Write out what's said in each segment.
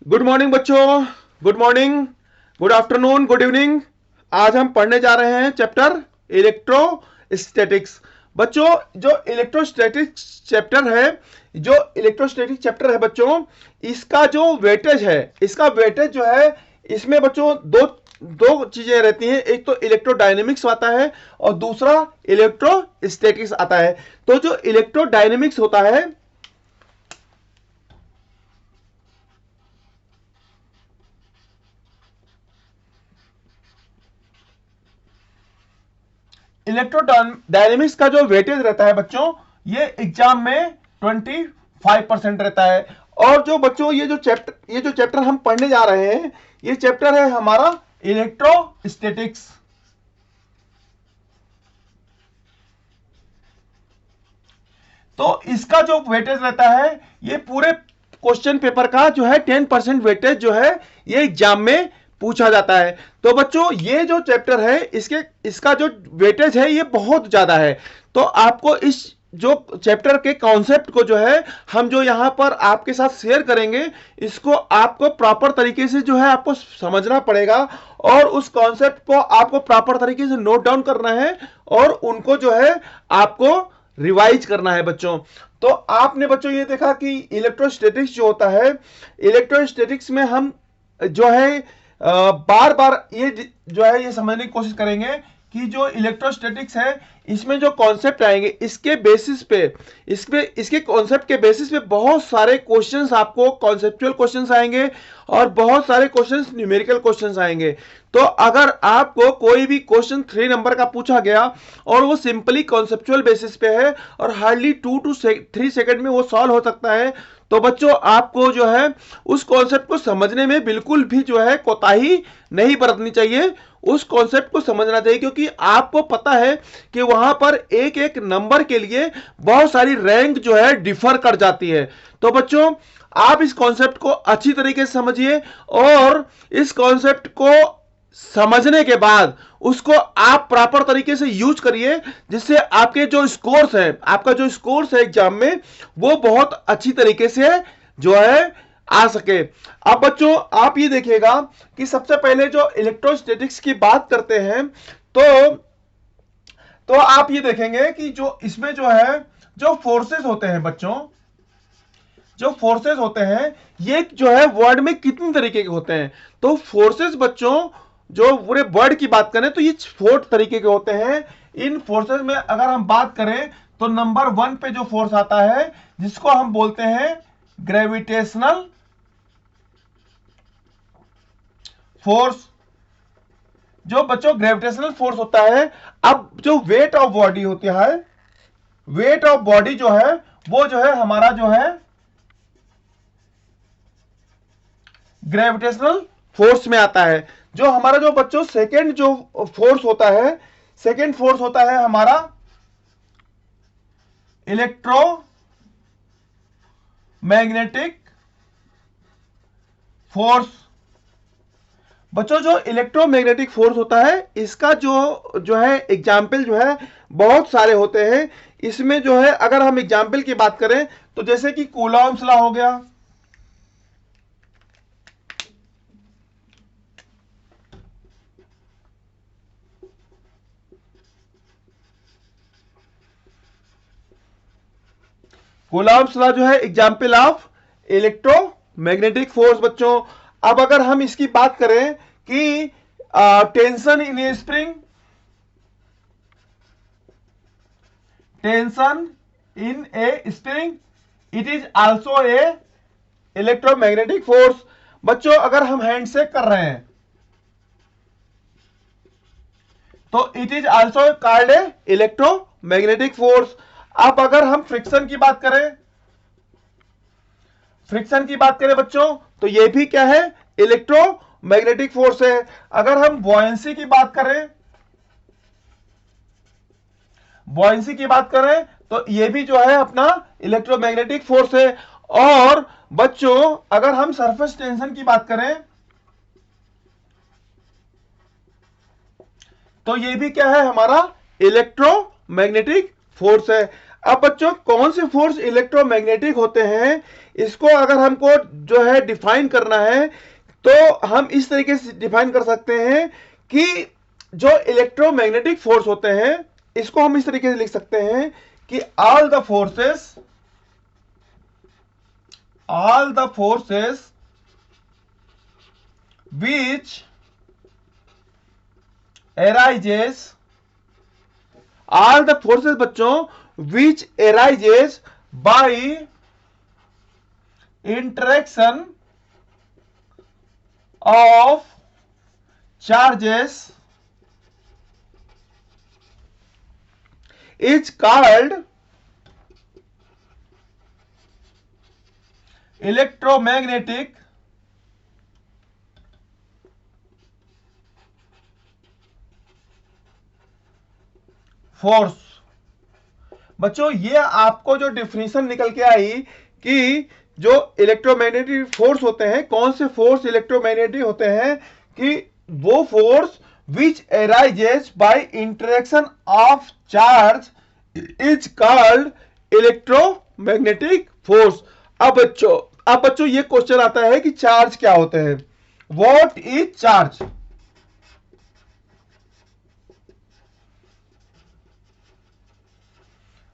Good morning बच्चों। Good morning, good afternoon, good evening. आज हम पढ़ने जा रहे हैं चैप्टर इलेक्ट्रोस्टैटिक्स। बच्चों, जो इलेक्ट्रोस्टैटिक्स चैप्टर है, जो इलेक्ट्रोस्टैटिक चैप्टर है बच्चों, इसका जो वेटेज है, इसका वेटेज जो है, इसमें बच्चों दो दो चीजें रहती हैं। एक तो इलेक्ट्रोडायनेमिक्स आता है और दूसरा इलेक्ट्रोस्टैटिक्स आता है। तो जो इलेक्ट्रोडायनेमिक्स होता है, इलेक्ट्रोडायनेमिक्स का जो वेटेज रहता है बच्चों, ये एग्जाम में 25% रहता है। और जो बच्चों ये जो चैप्टर हम पढ़ने जा रहे हैं, ये चैप्टर है हमारा इलेक्ट्रोस्टैटिक्स। तो इसका जो वेटेज रहता है, ये पूरे क्वेश्चन पेपर का जो है 10% वेटेज जो है, ये एग्जाम में पूछा जाता है। तो बच्चों, ये जो चैप्टर है, इसका जो वेटेज है, ये बहुत ज्यादा है। तो आपको इस जो चैप्टर के कॉन्सेप्ट को जो है, हम जो यहां पर आपके साथ शेयर करेंगे, इसको आपको प्रॉपर तरीके से जो है आपको समझना पड़ेगा और उस कॉन्सेप्ट को आपको प्रॉपर तरीके से नोट डाउन करना है और उनको जो है आपको रिवाइज करना है बच्चों। तो आपने बच्चों ये देखा कि इलेक्ट्रोस्टैटिक्स जो होता है, इलेक्ट्रोस्टैटिक्स में हम जो है बार बार ये जो है ये समझने की कोशिश करेंगे कि जो इलेक्ट्रोस्टैटिक्स है, इसमें जो कॉन्सेप्ट आएंगे, इसके बेसिस पे, इसके कॉन्सेप्ट के बेसिस पे बहुत सारे क्वेश्चंस, आपको कॉन्सेप्चुअल क्वेश्चंस आएंगे और बहुत सारे क्वेश्चंस न्यूमेरिकल क्वेश्चंस आएंगे। तो अगर आपको कोई भी क्वेश्चन 3 नंबर का पूछा गया और वो सिंपली कॉन्सेप्चुअल बेसिस पे है और हार्डली 2 to 3 सेकंड में वो सॉल्व हो सकता है, तो बच्चों आपको जो है उस कॉन्सेप्ट को समझने में बिल्कुल भी जो है कोताही नहीं बरतनी चाहिए। उस कॉन्सेप्ट को समझना चाहिए, क्योंकि आपको पता है कि वहां पर एक एक नंबर के लिए बहुत सारी रैंक जो है डिफर कर जाती है। तो बच्चों, आप इस कॉन्सेप्ट को अच्छी तरीके से समझिए और इस कॉन्सेप्ट को समझने के बाद उसको आप प्रॉपर तरीके से यूज करिए, जिससे आपके जो स्कोर्स है, आपका जो स्कोर्स है एग्जाम में, वो बहुत अच्छी तरीके से जो है आ सके। अब बच्चों, आप ये देखिएगा कि सबसे पहले जो इलेक्ट्रोस्टैटिक्स की बात करते हैं, तो तो आप ये देखेंगे कि जो इसमें जो है, जो फोर्सेस होते हैं बच्चों, जो फोर्सेस होते हैं, ये जो है वर्ड में कितनी तरीके के होते हैं। तो फोर्सेस बच्चों, जो पूरे वर्ड की बात करें तो ये 4 तरीके के होते हैं। इन फोर्सेस में अगर हम बात करें तो नंबर 1 पे जो फोर्स आता है, जिसको हम बोलते हैं ग्रेविटेशनल फोर्स। जो बच्चों ग्रेविटेशनल फोर्स होता है, अब जो वेट ऑफ बॉडी होती है, वेट ऑफ बॉडी जो है, वो जो है हमारा जो है ग्रेविटेशनल फोर्स में आता है। जो हमारा जो बच्चों सेकेंड जो फोर्स होता है, सेकेंड फोर्स होता है हमारा इलेक्ट्रो मैग्नेटिक फोर्स। बच्चों, जो इलेक्ट्रोमैग्नेटिक फोर्स होता है, इसका जो जो है एग्जाम्पल जो है बहुत सारे होते हैं। इसमें जो है अगर हम एग्जाम्पल की बात करें तो जैसे कि कूलॉम्स लॉ हो गया, कूलॉम्स लॉ जो है एग्जाम्पल ऑफ इलेक्ट्रोमैग्नेटिक फोर्स बच्चों। अब अगर हम इसकी बात करें कि tension in A spring, tension in A spring, it is also a electromagnetic force. बच्चों, अगर हम हैंडशेक कर रहे हैं तो it is also called a electromagnetic force. अब अगर हम फ्रिक्शन की बात करें, फ्रिक्शन की बात करें बच्चों, तो ये भी क्या है, इलेक्ट्रोमैग्नेटिक फोर्स है। अगर हम बॉयंसी की बात करें, बॉयंसी की बात करें तो ये भी जो है अपना इलेक्ट्रोमैग्नेटिक फोर्स है। और बच्चों, अगर हम सरफेस टेंशन की बात करें तो ये भी क्या है, हमारा इलेक्ट्रोमैग्नेटिक फोर्स है। अब बच्चों कौन से फोर्स इलेक्ट्रोमैग्नेटिक होते हैं, इसको अगर हमको जो है डिफाइन करना है तो हम इस तरीके से डिफाइन कर सकते हैं कि जो इलेक्ट्रोमैग्नेटिक फोर्स होते हैं इसको हम इस तरीके से लिख सकते हैं कि all the forces which arises, all the forces बच्चों which arises by interaction of charges is called electromagnetic force. बच्चों ये आपको जो डिफिनीशन निकल के आई कि जो इलेक्ट्रोमैग्नेटिक फोर्स होते हैं, कौन से फोर्स इलेक्ट्रोमैग्नेटिक होते हैं, कि वो force which arises by interaction of charge is called electromagnetic force. अब बच्चों ये क्वेश्चन आता है कि चार्ज क्या होते हैं, व्हाट इज चार्ज।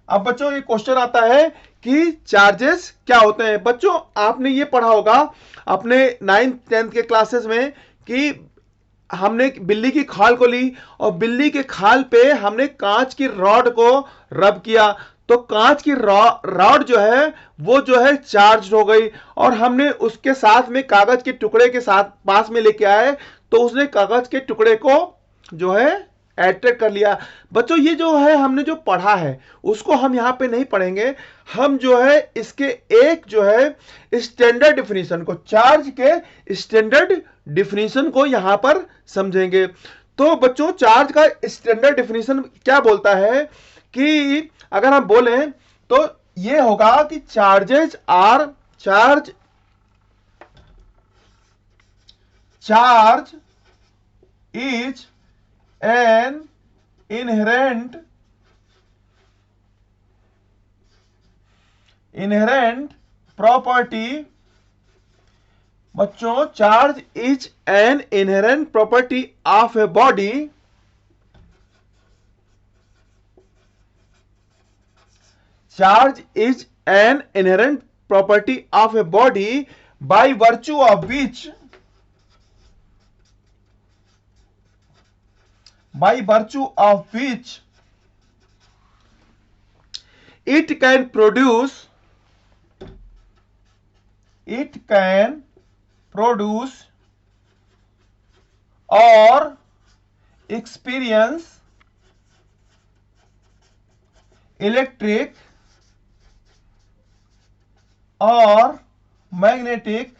अब बच्चों ये क्वेश्चन आता है कि चार्जेस क्या होते हैं। बच्चों आपने ये पढ़ा होगा अपने 9th 10th के क्लासेस में कि हमने बिल्ली की खाल को ली और बिल्ली के खाल पे हमने कांच की रॉड को रब किया, तो कांच की रॉड जो है वो जो है चार्ज हो गई, और हमने उसके साथ में कागज के टुकड़े के साथ पास में लेके आए तो उसने कागज के टुकड़े को जो है अट्रैक्ट कर लिया। बच्चों ये जो है हमने जो पढ़ा है उसको हम यहां पे नहीं पढ़ेंगे, हम जो है इसके एक जो है स्टैंडर्ड डिफिनीशन को, चार्ज के स्टैंडर्ड डिफिनीशन को यहां पर समझेंगे। तो बच्चों चार्ज का स्टैंडर्ड डिफिनीशन क्या बोलता है कि अगर हम बोले तो ये होगा कि charge is an inherent property। बच्चों charge is an inherent property of a body, charge is an inherent property of a body by virtue of which it can produce or experience electric or magnetic,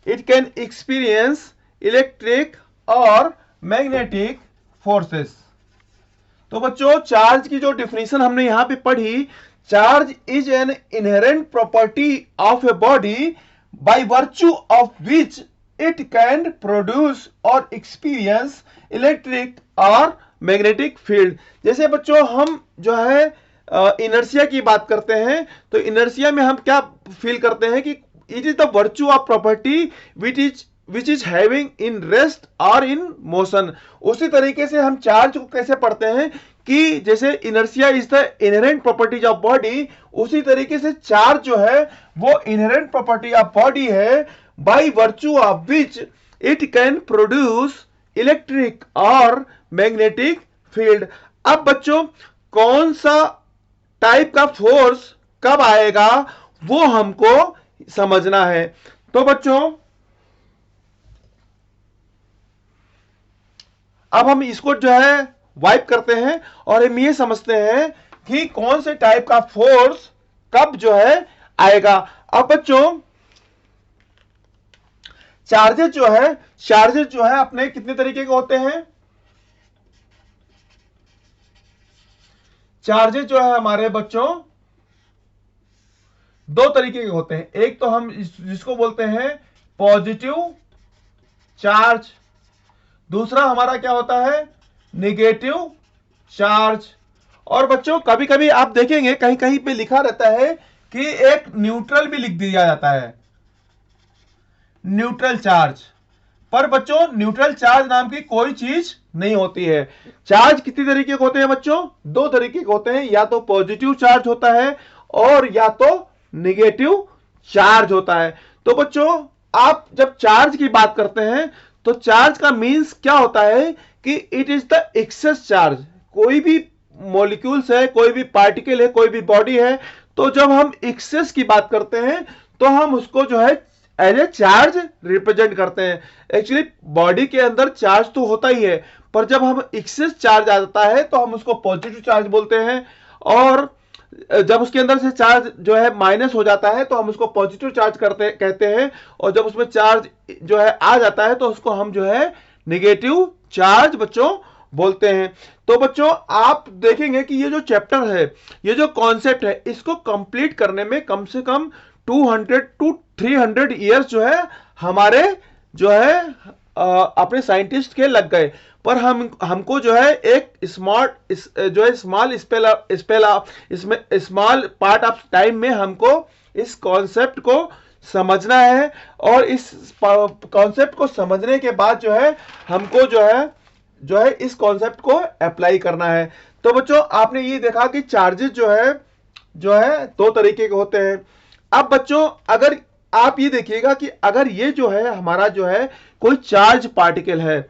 it can experience electric और magnetic forces. तो बच्चों charge की जो definition हमने यहां पे पढ़ी, charge is an inherent property of a body by virtue of which it can produce और एक्सपीरियंस इलेक्ट्रिक और मैग्नेटिक फील्ड। जैसे बच्चों हम जो है इनर्शिया की बात करते हैं, तो इनर्शिया में हम क्या फील करते हैं कि it is the virtue of property which is having in rest or in motion। उसी तरीके से हम चार्ज को कैसे पढ़ते हैं कि जैसे inertia is the inherent properties of body, उसी तरीके से चार्ज जो है वो इनहेरेंट प्रॉपर्टी ऑफ बॉडी है by virtue of which it can produce electric और मैग्नेटिक फील्ड। अब बच्चों कौन सा टाइप का फोर्स कब आएगा वो हमको समझना है। तो बच्चों अब हम इसको जो है वाइप करते हैं और हम ये समझते हैं कि कौन से टाइप का फोर्स कब जो है आएगा। अब बच्चों चार्जेस जो है अपने कितने तरीके के होते हैं, चार्जेस जो है हमारे बच्चों दो तरीके के होते हैं। एक तो हम जिसको बोलते हैं पॉजिटिव चार्ज, दूसरा हमारा क्या होता है नेगेटिव चार्ज। और बच्चों कभी कभी आप देखेंगे कहीं कहीं पे लिखा रहता है कि एक न्यूट्रल भी लिख दिया जाता है, न्यूट्रल चार्ज। पर बच्चों न्यूट्रल चार्ज नाम की कोई चीज नहीं होती है। चार्ज कितनी तरीके के होते हैं बच्चों? दो तरीके के होते हैं, या तो पॉजिटिव चार्ज होता है और या तो निगेटिव चार्ज होता है। तो बच्चों आप जब चार्ज की बात करते हैं तो चार्ज का मीन्स क्या होता है कि it is the excess charge. कोई भी मॉलिक्यूल्स है, कोई भी पार्टिकल है, कोई भी बॉडी है, तो जब हम एक्सेस की बात करते हैं तो हम उसको जो है एज ए चार्ज रिप्रेजेंट करते हैं। एक्चुअली बॉडी के अंदर चार्ज तो होता ही है, पर जब हम एक्सेस चार्ज आ जाता है तो हम उसको पॉजिटिव चार्ज बोलते हैं, और जब उसके अंदर से चार्ज जो है माइनस हो जाता है तो हम उसको पॉजिटिव चार्ज करते कहते हैं, और जब उसमें चार्ज जो है आ जाता है तो उसको हम जो है निगेटिव चार्ज बच्चों बोलते हैं। तो बच्चों आप देखेंगे कि ये जो चैप्टर है, ये जो कॉन्सेप्ट है, इसको कंप्लीट करने में कम से कम 200 टू 300 ईयर्स जो है हमारे जो है अपने साइंटिस्ट के लग गए। पर हमको जो है एक स्मार्ट जो है इसमें स्मॉल पार्ट ऑफ टाइम में हमको इस कॉन्सेप्ट को समझना है, और इस कॉन्सेप्ट को समझने के बाद जो है हमको जो है इस कॉन्सेप्ट को अप्लाई करना है। तो बच्चों आपने ये देखा कि चार्जेस जो है दो तरीके के होते हैं। अब बच्चों अगर आप ये देखिएगा कि अगर ये जो है हमारा जो है कोई चार्ज पार्टिकल है,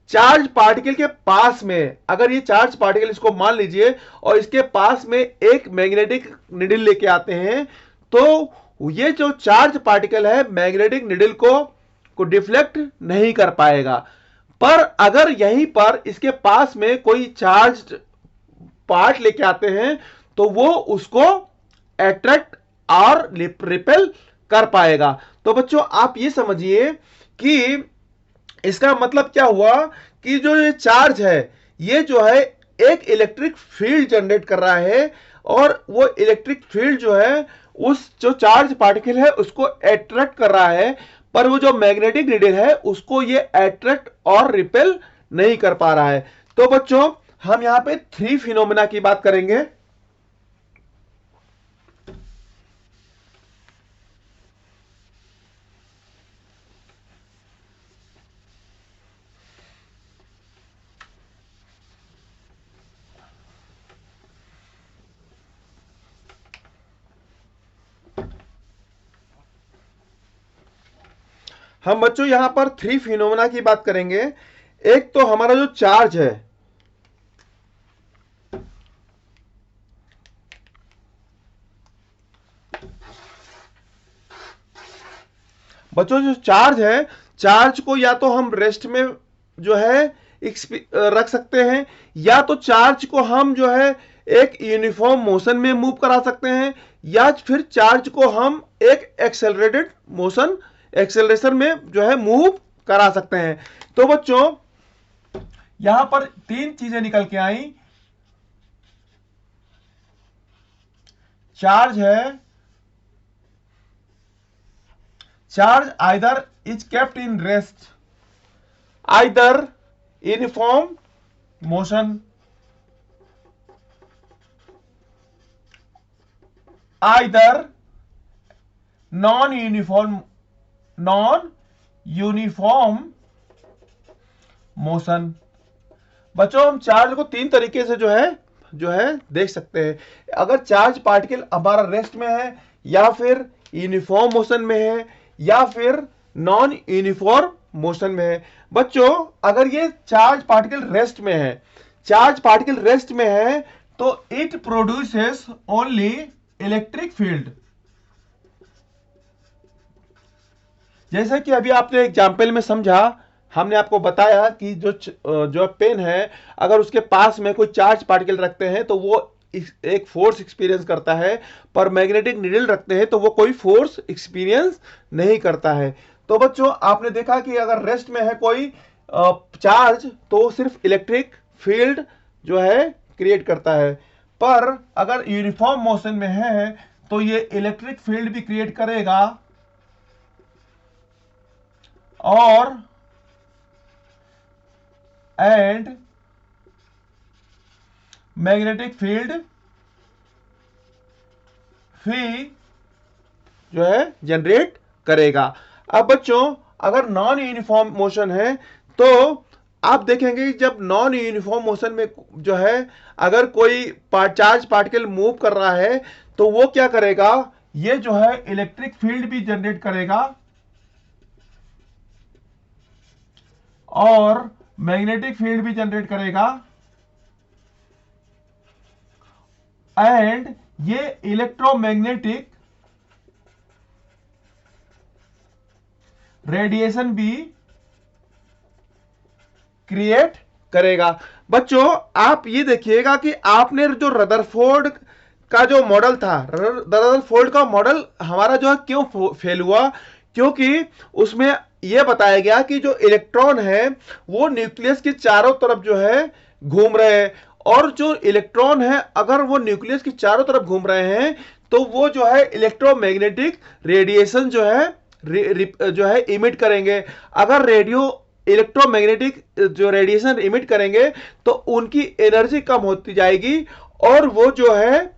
चार्ज पार्टिकल के पास में अगर ये चार्ज पार्टिकल इसको मान लीजिए और इसके पास में एक मैग्नेटिक निडल लेके आते हैं, तो ये जो चार्ज पार्टिकल है मैग्नेटिक निडल को डिफ्लेक्ट नहीं कर पाएगा। पर अगर यहीं पर इसके पास में कोई चार्ज पार्ट लेके आते हैं तो वो उसको अट्रैक्ट और रिपेल कर पाएगा। तो बच्चों आप ये समझिए कि इसका मतलब क्या हुआ कि जो ये चार्ज है ये जो है एक इलेक्ट्रिक फील्ड जनरेट कर रहा है, और वो इलेक्ट्रिक फील्ड जो है उस जो चार्ज पार्टिकल है उसको अट्रैक्ट कर रहा है, पर वो जो मैग्नेटिक नीडल है उसको ये अट्रैक्ट और रिपेल नहीं कर पा रहा है। तो बच्चों हम यहां पे थ्री फिनोमेना की बात करेंगे। हम बच्चों यहां पर थ्री फिनोमेना की बात करेंगे। एक तो हमारा जो चार्ज है, बच्चों जो चार्ज है, चार्ज को या तो हम रेस्ट में जो है रख सकते हैं, या तो चार्ज को हम जो है एक यूनिफॉर्म मोशन में मूव करा सकते हैं, या फिर चार्ज को हम एक एक्सेलरेटेड मोशन एक्सेलरेशन में जो है मूव करा सकते हैं। तो बच्चों यहां पर तीन चीजें निकल के आई। चार्ज है, charge either is kept in rest, either uniform motion, either non uniform motion. बच्चों हम चार्ज को तीन तरीके से जो है देख सकते हैं। अगर चार्ज पार्टिकल हमारा रेस्ट में है, या फिर यूनिफॉर्म मोशन में है, या फिर नॉन यूनिफॉर्म मोशन में है। बच्चों अगर ये चार्ज पार्टिकल रेस्ट में है, चार्ज पार्टिकल रेस्ट में है, तो it produces only electric field. जैसे कि अभी आपने एग्जाम्पल में समझा, हमने आपको बताया कि जो पेन है अगर उसके पास में कोई चार्ज पार्टिकल रखते हैं तो वो एक फोर्स एक्सपीरियंस करता है, पर मैग्नेटिक नीडल रखते हैं तो वो कोई फोर्स एक्सपीरियंस नहीं करता है। तो बच्चों आपने देखा कि अगर रेस्ट में है कोई चार्ज तो सिर्फ इलेक्ट्रिक फील्ड जो है क्रिएट करता है, पर अगर यूनिफॉर्म मोशन में है तो ये इलेक्ट्रिक फील्ड भी क्रिएट करेगा और मैग्नेटिक फील्ड जो है जनरेट करेगा। अब बच्चों अगर नॉन यूनिफॉर्म मोशन है तो आप देखेंगे जब नॉन यूनिफॉर्म मोशन में जो है अगर कोई चार्ज पार्टिकल मूव कर रहा है तो वो क्या करेगा, ये जो है इलेक्ट्रिक फील्ड भी जनरेट करेगा और मैग्नेटिक फील्ड भी जनरेट करेगा, एंड ये इलेक्ट्रोमैग्नेटिक रेडिएशन भी क्रिएट करेगा। बच्चों आप ये देखिएगा कि आपने जो रदरफोर्ड का जो मॉडल था, रदरफोर्ड का मॉडल हमारा जो है क्यों फेल हुआ, क्योंकि उसमें यह बताया गया कि जो इलेक्ट्रॉन है वो न्यूक्लियस के चारों तरफ जो है घूम रहे हैं, और जो इलेक्ट्रॉन है अगर वो न्यूक्लियस की चारों तरफ घूम रहे हैं तो वो जो है इलेक्ट्रोमैग्नेटिक रेडिएशन जो है इमिट करेंगे। अगर इलेक्ट्रोमैग्नेटिक जो रेडिएशन इमिट करेंगे तो उनकी एनर्जी कम होती जाएगी और वो जो है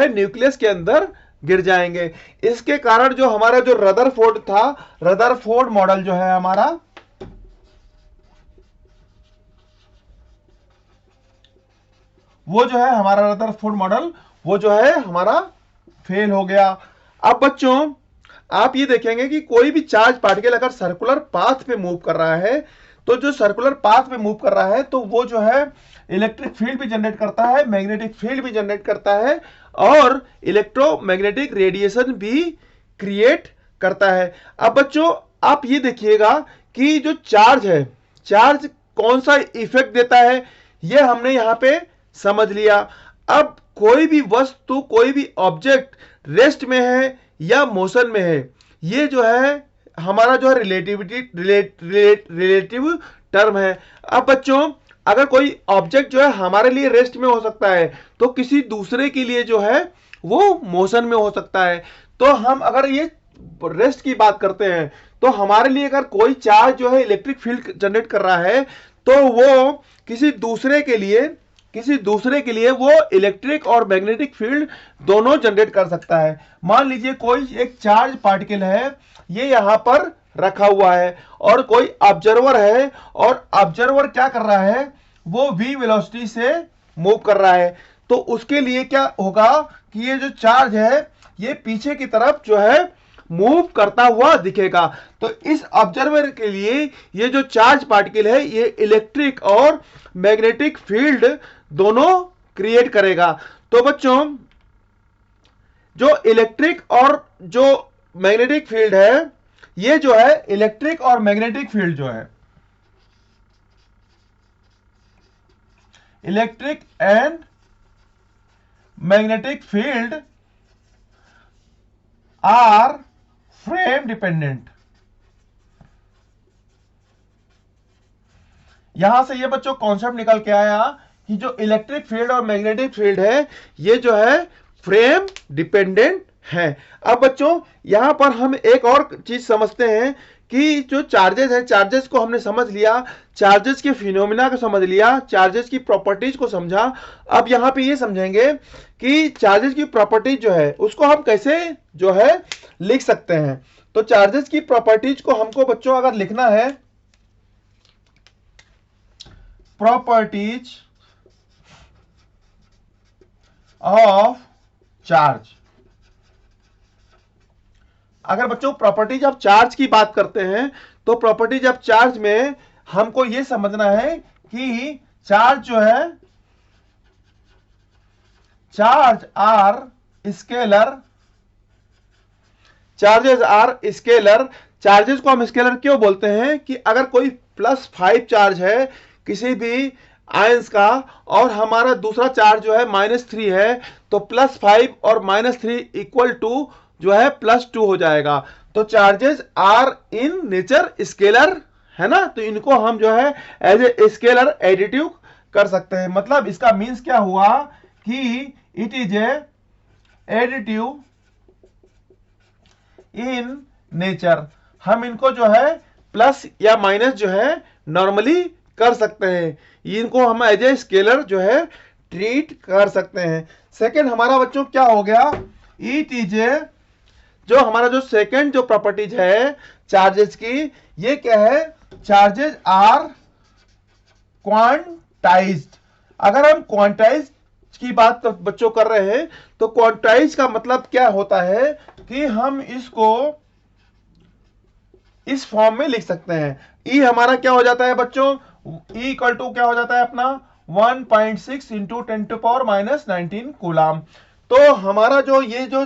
न्यूक्लियस के अंदर गिर जाएंगे। इसके कारण जो हमारा जो रदरफोर्ड था, रदरफोर्ड मॉडल जो है हमारा, वो जो है हमारा रदरफोर्ड मॉडल वो जो है हमारा फेल हो गया। अब बच्चों आप ये देखेंगे कि कोई भी चार्ज पार्टिकल अगर सर्कुलर पाथ पे मूव कर रहा है तो जो सर्कुलर पाथ पे मूव कर रहा है तो वो जो है इलेक्ट्रिक फील्ड भी जनरेट करता है, मैग्नेटिक फील्ड भी जनरेट करता है और इलेक्ट्रोमैग्नेटिक रेडिएशन भी क्रिएट करता है। अब बच्चों आप ये देखिएगा कि जो चार्ज है, चार्ज कौन सा इफेक्ट देता है ये हमने यहां पे समझ लिया। अब कोई भी वस्तु, कोई भी ऑब्जेक्ट रेस्ट में है या मोशन में है, ये जो है हमारा जो है रिलेटिव टर्म है। अब बच्चों अगर कोई ऑब्जेक्ट जो है हमारे लिए रेस्ट में हो सकता है तो किसी दूसरे के लिए जो है वो मोशन में हो सकता है। तो हम अगर ये रेस्ट की बात करते हैं तो हमारे लिए अगर कोई चार्ज जो है इलेक्ट्रिक फील्ड जनरेट कर रहा है तो वो किसी दूसरे के लिए वो इलेक्ट्रिक और मैग्नेटिक फील्ड दोनों जनरेट कर सकता है। मान लीजिए कोई एक चार्ज पार्टिकल है, ये यहां पर रखा हुआ है और कोई ऑब्जर्वर है और ऑब्जर्वर क्या कर रहा है, वो v वेलोसिटी से मूव कर रहा है। तो उसके लिए क्या होगा कि ये जो चार्ज है ये पीछे की तरफ जो है मूव करता हुआ दिखेगा। तो इस ऑब्जर्वर के लिए ये जो चार्ज पार्टिकल है ये इलेक्ट्रिक और मैग्नेटिक फील्ड दोनों क्रिएट करेगा। तो बच्चों जो इलेक्ट्रिक और जो मैग्नेटिक फील्ड है, ये जो है इलेक्ट्रिक और मैग्नेटिक फील्ड जो है, electric and magnetic field are frame dependent. यहां से ये बच्चों कॉन्सेप्ट निकल के आया कि जो इलेक्ट्रिक फील्ड और मैग्नेटिक फील्ड है ये जो है फ्रेम डिपेंडेंट है। अब बच्चों यहां पर हम एक और चीज समझते हैं कि जो चार्जेस है, चार्जेस को हमने समझ लिया, चार्जेस के फिनोमिना को समझ लिया, चार्जेस की प्रॉपर्टीज को समझा। अब यहां पे ये समझेंगे कि चार्जेस की प्रॉपर्टीज जो है उसको हम कैसे जो है लिख सकते हैं। तो चार्जेस की प्रॉपर्टीज को हमको बच्चों अगर लिखना है, प्रॉपर्टीज ऑफ चार्ज, अगर बच्चों प्रॉपर्टीज ऑफ चार्ज की बात करते हैं तो प्रॉपर्टीज ऑफ चार्ज में हमको यह समझना है कि चार्ज जो है, charge are scalar, charges are scalar. Charges को हम स्केलर क्यों बोलते हैं कि अगर कोई +5 चार्ज है किसी भी आयंस का और हमारा दूसरा चार्ज जो है -3 है तो +5 और -3 इक्वल टू जो है +2 हो जाएगा। तो charges are in nature scalar है ना, तो इनको हम जो है एज ए स्केलर एडिटिव कर सकते हैं। मतलब इसका मीन्स क्या हुआ कि it is a additive in nature. हम इनको जो है प्लस या माइनस जो है नॉर्मली कर सकते हैं, इनको हम एज ए स्केलर जो है ट्रीट कर सकते हैं। सेकंड हमारा बच्चों क्या हो गया, इट इज ए, जो हमारा जो सेकंड जो प्रॉपर्टीज है चार्जेस की, ये क्या है, चार्जेस आर क्वांटाइज्ड। अगर हम क्वांटाइज की बात तो बच्चों कर रहे हैं, तो क्वांटाइज का मतलब क्या होता है कि हम इसको इस फॉर्म में लिख सकते हैं। ई हमारा क्या हो जाता है बच्चों, ई इक्वल टू क्या हो जाता है अपना 1.6 इंटू 10⁻⁻19 कूलाम। तो हमारा जो ये जो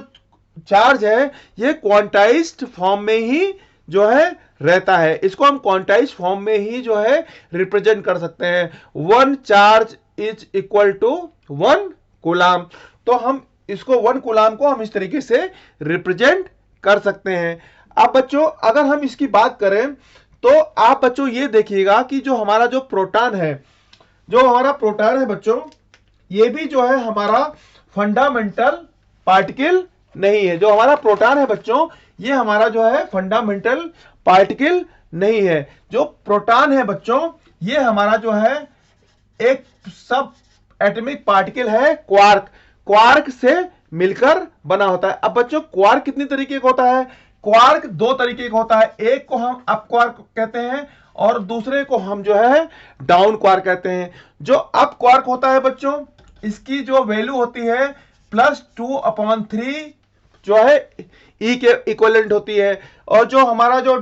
चार्ज है ये क्वांटाइज्ड फॉर्म में ही जो है रहता है, इसको हम क्वांटाइज्ड फॉर्म में ही जो है रिप्रेजेंट कर सकते हैं। 1 charge is equal to 1 coulomb. तो हम इसको 1 कूलाम को हम इस तरीके से रिप्रेजेंट कर सकते हैं। अब बच्चों अगर हम इसकी बात करें तो आप बच्चों ये देखिएगा कि जो हमारा जो प्रोटॉन है, जो हमारा प्रोटॉन है बच्चों, ये भी जो है हमारा फंडामेंटल पार्टिकल नहीं है। जो हमारा प्रोटॉन है बच्चों, ये हमारा जो है फंडामेंटल पार्टिकल नहीं है। जो प्रोटॉन है बच्चों, ये हमारा जो है एक सब एटॉमिक पार्टिकल है, क्वार्क। क्वार्क से मिलकर बना होता है। अब बच्चों क्वार्क कितनी तरीके का होता है, क्वार्क 2 तरीके का होता है। एक को हम अप क्वार्क कहते हैं और दूसरे को हम जो है डाउन क्वार्क कहते हैं। जो अप क्वार्क होता है बच्चों, इसकी जो वैल्यू होती है +2/3 जो है ई के इक्विवेलेंट होती है। और जो हमारा जो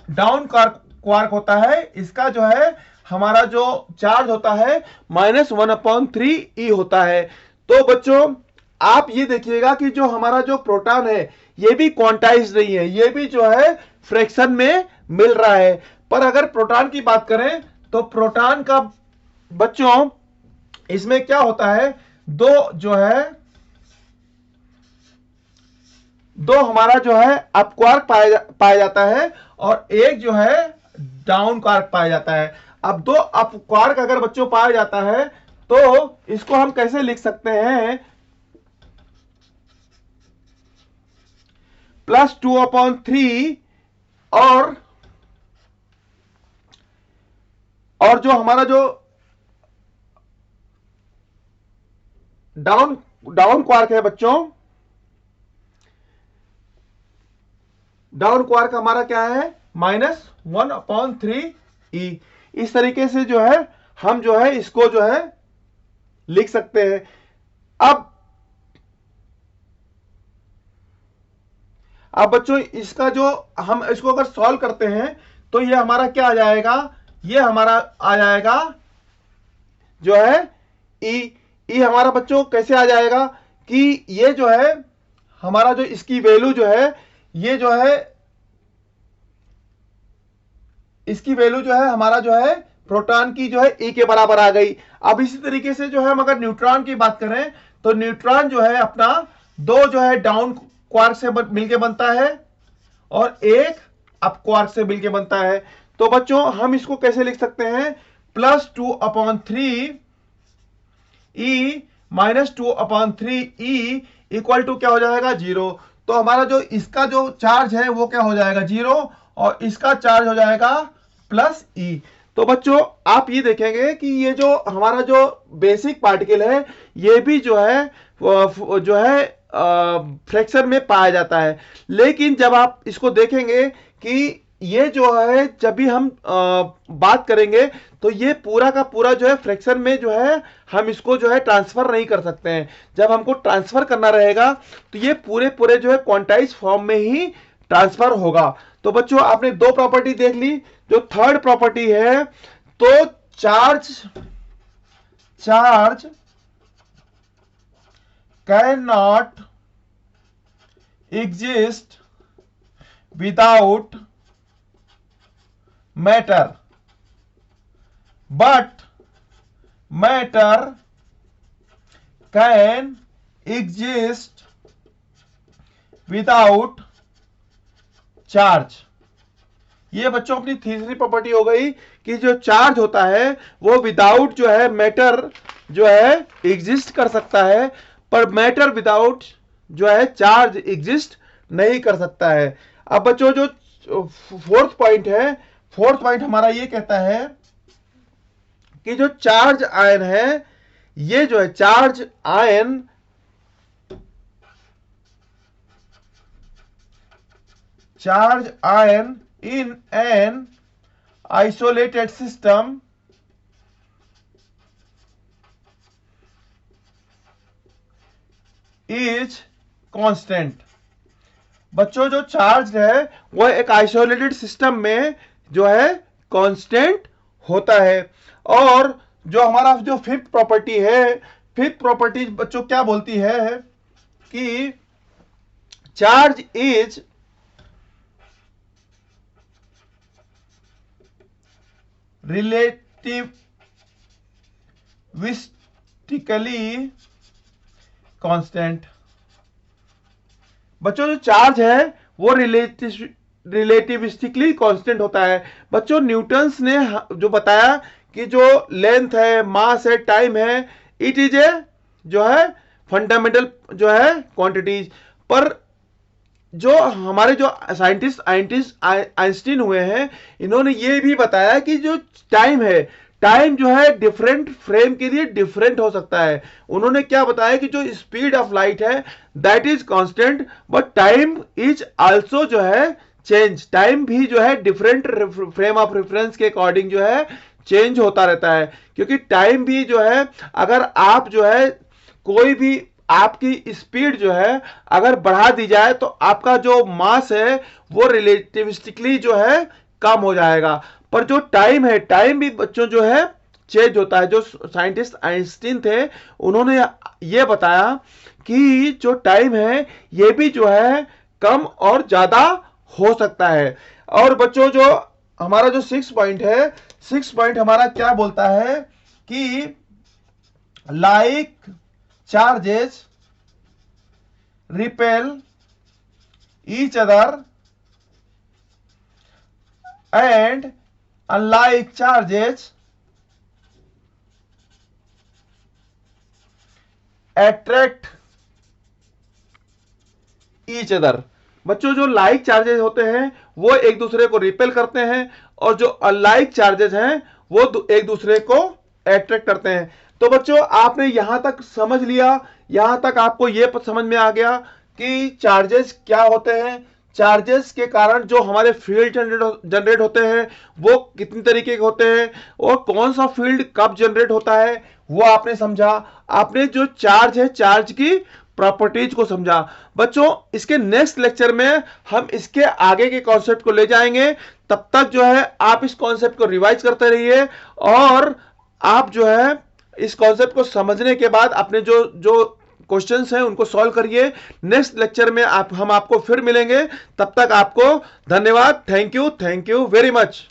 डाउन क्वार्क होता है, इसका जो है हमारा जो चार्ज होता है -1/3 ई होता है। तो बच्चों आप ये देखिएगा कि जो हमारा जो प्रोटॉन है ये भी क्वांटाइज नहीं है, ये भी जो है फ्रैक्शन में मिल रहा है। पर अगर प्रोटॉन की बात करें तो प्रोटॉन का बच्चों इसमें क्या होता है, दो हमारा जो है अप क्वार्क पाया जाता है और एक जो है डाउन क्वार्क पाया जाता है। अब 2 अप क्वार्क अगर बच्चों पाया जाता है तो इसको हम कैसे लिख सकते हैं, +2/3 और जो हमारा जो डाउन क्वार्क है बच्चों, डाउन क्वार्क हमारा क्या है -1/3 ई। इस तरीके से जो है हम जो है इसको जो है लिख सकते हैं। अब बच्चों इसका जो हम इसको अगर सॉल्व करते हैं तो ये हमारा क्या आ जाएगा, ये हमारा आ जाएगा जो है ई हमारा बच्चों कैसे आ जाएगा कि ये जो है हमारा जो इसकी वैल्यू जो है, ये जो है इसकी वैल्यू जो है हमारा जो है प्रोटॉन की जो है ई के बराबर आ गई। अब इसी तरीके से जो है हम अगर न्यूट्रॉन की बात करें तो न्यूट्रॉन जो है अपना 2 जो है डाउन क्वार्क से मिलके बनता है और एक अप क्वार्क से मिलके बनता है। तो बच्चों हम इसको कैसे लिख सकते हैं, +2/3 ई -2/3 ई इक्वल टू क्या हो जाएगा 0। तो हमारा जो इसका जो चार्ज है वो क्या हो जाएगा 0 और इसका चार्ज हो जाएगा +E। तो बच्चों आप ये देखेंगे कि ये जो हमारा जो बेसिक पार्टिकल है ये भी जो है फ्रैक्शन में पाया जाता है। लेकिन जब आप इसको देखेंगे कि ये जो है जब भी हम बात करेंगे तो ये पूरा का पूरा जो है फ्रैक्शन में जो है हम इसको जो है ट्रांसफर नहीं कर सकते हैं। जब हमको ट्रांसफर करना रहेगा तो ये पूरे जो है क्वांटाइज फॉर्म में ही ट्रांसफर होगा। तो बच्चों आपने 2 प्रॉपर्टी देख ली। जो थर्ड प्रॉपर्टी है तो charge can not exist without matter, but matter can exist without charge. ये बच्चों अपनी तीसरी प्रॉपर्टी हो गई कि जो चार्ज होता है वो विदाउट जो है मैटर जो है एग्जिस्ट कर सकता है, पर मैटर विदाउट जो है चार्ज एग्जिस्ट नहीं कर सकता है। अब बच्चों जो फोर्थ पॉइंट हमारा ये कहता है कि जो चार्ज आयन है ये जो है charge ion in an isolated system is constant। बच्चों जो चार्ज है वो एक आइसोलेटेड सिस्टम में जो है कांस्टेंट होता है। और जो हमारा जो फिफ्थ प्रॉपर्टी है, फिफ्थ प्रॉपर्टी बच्चों क्या बोलती है कि चार्ज इज रिलेटिविस्टिकली कांस्टेंट। बच्चों जो चार्ज है वो रिलेटिविस्टिकली कांस्टेंट होता है। बच्चों न्यूटन्स ने जो बताया कि जो लेंथ है, मास है, टाइम है, इट इज ए जो है फंडामेंटल जो है क्वांटिटीज। पर जो हमारे जो साइंटिस्ट आइंस्टीन हुए हैं, इन्होंने ये भी बताया कि जो टाइम है, टाइम जो है डिफरेंट फ्रेम के लिए डिफरेंट हो सकता है। उन्होंने क्या बताया कि जो स्पीड ऑफ लाइट है that is constant, but time is also जो है चेंज। टाइम भी जो है डिफरेंट फ्रेम ऑफ रेफरेंस के अकॉर्डिंग जो है चेंज होता रहता है। क्योंकि टाइम भी जो है, अगर आप जो है कोई भी आपकी स्पीड जो है अगर बढ़ा दी जाए तो आपका जो मास है वो रिलेटिविस्टिकली जो है कम हो जाएगा। पर जो टाइम है, टाइम भी बच्चों जो है चेंज होता है। जो साइंटिस्ट आइंस्टीन थे उन्होंने ये बताया कि जो टाइम है ये भी जो है कम और ज्यादा हो सकता है। और बच्चों जो हमारा जो 6 पॉइंट है, 6 पॉइंट हमारा क्या बोलता है कि like charges repel each other and unlike charges attract each other। बच्चों जो लाइक चार्जेस होते हैं वो एक दूसरे को रिपेल करते हैं, और जो अनलाइक चार्जेस हैं वो एक दूसरे को अट्रैक्ट करते हैं। तो बच्चों आपने यहां तक समझ लिया, यहां तक आपको यह समझ में आ गया कि चार्जेस क्या होते हैं, चार्जेस के कारण जो हमारे फील्ड जनरेट होते हैं वो कितनी तरीके के होते हैं, और कौन सा फील्ड कब जनरेट होता है वो आपने समझा। आपने जो चार्ज है, चार्ज की प्रॉपर्टीज को समझा। बच्चों इसके नेक्स्ट लेक्चर में हम इसके आगे के कॉन्सेप्ट को ले जाएंगे। तब तक जो है आप इस कॉन्सेप्ट को रिवाइज करते रहिए, और आप जो है इस कॉन्सेप्ट को समझने के बाद अपने जो जो क्वेश्चंस हैं उनको सॉल्व करिए। नेक्स्ट लेक्चर में हम आपको फिर मिलेंगे। तब तक आपको धन्यवाद। Thank you very much.